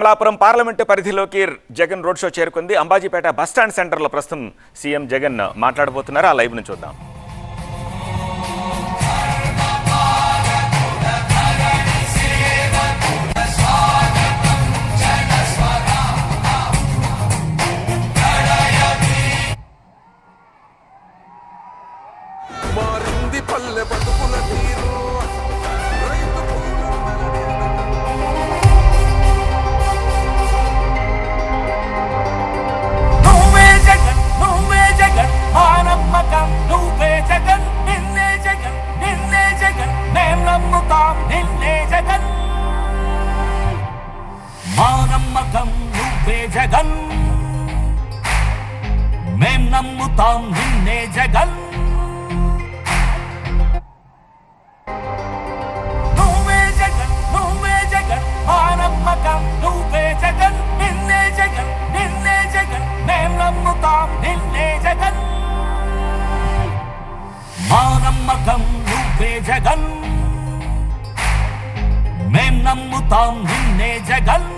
Kamalapuram parliament పరిధిలోకి Jagan road show చేరుకుంది. Ambajipeta bus stand సెంటర్లో ప్రస్తుతం సీఎం జగన్ మాట్లాడబోతున్నారు. ఆ లైవ్ నుంచి చూద్దాం. జగన్ మేం నమ్ముతాం నిన్నే జగన్ నువ్వే జగన్ నువ్వే జగన్ మా నమ్మకం నువ్వే జగన్ నిన్నే జగన్ నిన్నే జగన్ మేం నమ్ముతాం నిన్నే జగన్ మా నమ్మకం నువ్వే జగన్ మేం నమ్ముతాం నిన్నే జగన్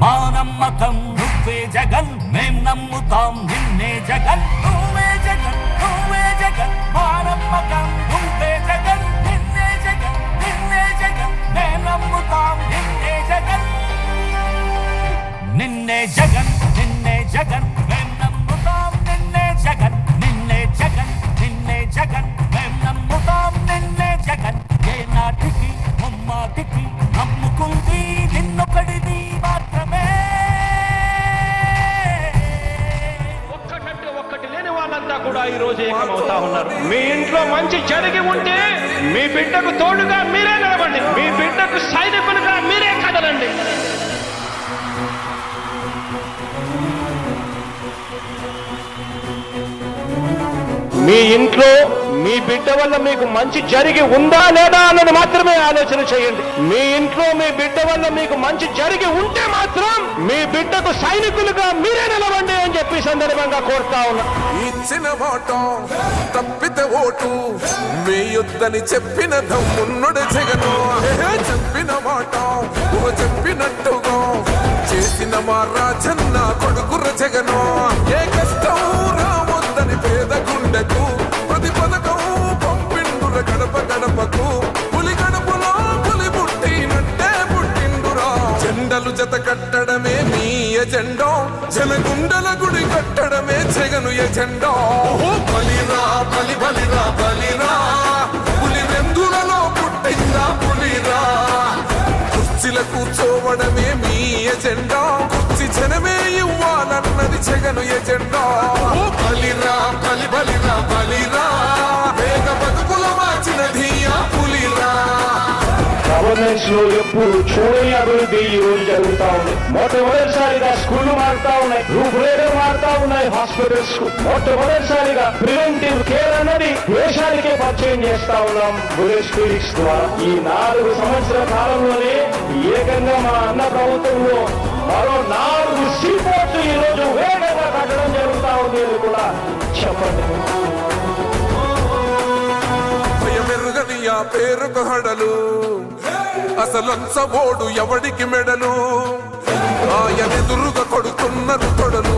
మా నమ్మకం నువ్వే జగన్ మేం నమ్ముతాం నిన్నే జగన్ నువ్వే జగన్ నువ్వే జగన్ మా నమ్మకం నువ్వే జగన్ నిన్నే జగన్ నిన్నే జగన్ మేం నమ్ముతాం నిన్నే జగన్ నిన్నే జగన్ నిన్నే జగన్ మేం నమ్ముతాం నిన్నే జగన్ నిన్నే జగన్ నిన్నే జగన్ మేం నమ్ముతాం నిన్నే జగన్ ఏ నాటికి ముమ్మాటికి నమ్ముకుంది నిన్నొకడిది మాత్రమే. వాళ్ళంతా కూడా ఈ రోజు ఏకమవుతా ఉన్నారు. మీ ఇంట్లో మంచి జరిగి ఉంటే మీ బిడ్డకు తోడుగా మీరే నిలబండి, మీ బిడ్డకు సైనికులుగా మీరే కదలండి. మీ ఇంట్లో మీ బిడ్డ వల్ల మీకు మంచి జరిగి ఉందా లేదా అన్నది మాత్రమే ఆలోచన చేయండి. మీ ఇంట్లో మీ బిడ్డ వల్ల మీకు మంచి జరిగి ఉంటే మాత్రం మీ బిడ్డకు సైనికులుగా మీరే నిలవండి అని చెప్పి సందర్భంగా కోరుతా ఉన్నా. ఇచ్చిన మాట తప్పితే ఓటు వేయొద్దని చెప్పిన దమ్మున్నడు జగను. చెప్పిన మాట చెప్పినట్టుగా చేసిన మా రాజన్న కొడుకుర జగను. ఏ కష్టం రావద్దని పేద గుండెకు ప్రతి పథకం పంపిండుర గడప గడపకు. పులి గడపలో పులి పుట్టినట్టే పుట్టిండురా. జెండలు జత కట్టడమే మీ ఎజెండా, జనగుండల గుడి కట్టడమే జగను ఎజెండా. బలిరా బలి బలిరా బలిరా పులి వెందులలో పుట్టిందా పులిరా. కుర్చీల కూర్చోవడమే మీ ఎజెండా, కుర్చీ జనమే ఇవ్వాలన్నది జగను ఎజెండా. బలిరా బలి బలిరా బలిరా వేగ బతుకుల మార్చినది ఆ పులిరా. గవర్నెన్స్ లో ఎప్పుడు చూడని అభివృద్ధి ఈ రోజు జరుగుతా ఉంది. మొట్టమొదటిసారిగా స్కూళ్లు మారుతా ఉన్నాయి, రూపురేఖలు మారుతా ఉన్నాయి. హాస్పిటల్స్ మొట్టమొదటిసారిగా ప్రివెంటివ్ కేర్ అన్నది దేశానికే పరిచయం చేస్తా ఉన్నాం బుల్లెట్ క్లినిక్స్ ద్వారా. ఈ 4 సంవత్సరాల కాలంలోనే ఏకంగా మా అన్న ప్రభుత్వంలో మరో 4 సీపోర్ట్స్ ఈ రోజు వేగంగా కట్టడం జరుగుతా ఉంది అని కూడా చెప్పండి. భయమెరుగని ఆ పేరుకు హడలు, అసలంచబోడు ఎవడికి మెడలు. ఆయనెదురుగా కొడుతున్నారు తొడలు,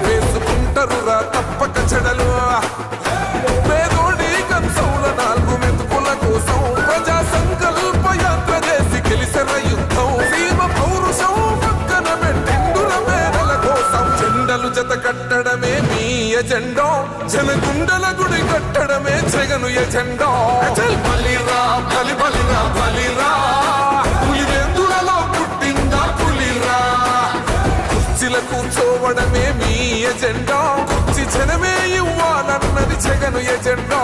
వేసుకుంటారు రా తప్పక చెడలు. పేదోడి కంచౌల 4 మెతుకుల కోసం ప్రజా సంకల్ప యాత్ర చేసి గెలిసిన యుద్ధం. సీమ పౌరుషం పక్కన పెట్టిండుర మేడల కోసం. జెండలు జత కట్టడమే మీ ఎజెండా, జనగుండల గుడి కట్టడమే జగను ఎజెండా. బలిరా బలి బలిరా బలిరా పులి వెందులలో పుట్టిందా పులిరా. కుర్చీల కూర్చోవడమే మీ ఎజెండా, కుర్చీ జనమే ఇవ్వాలన్నది జగను ఎజెండా.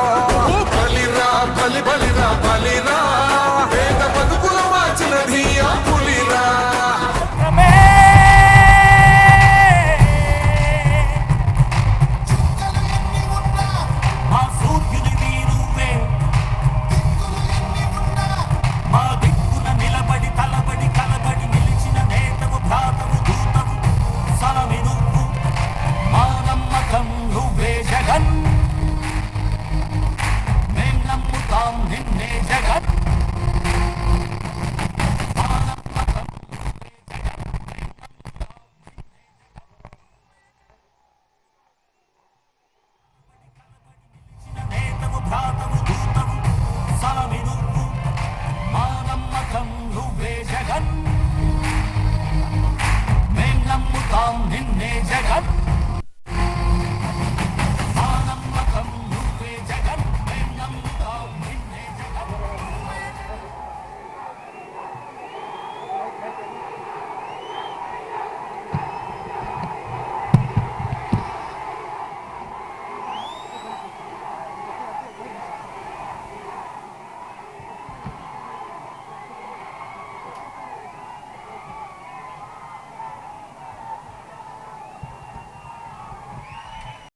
బలిరా బలి బలిరా బలిరా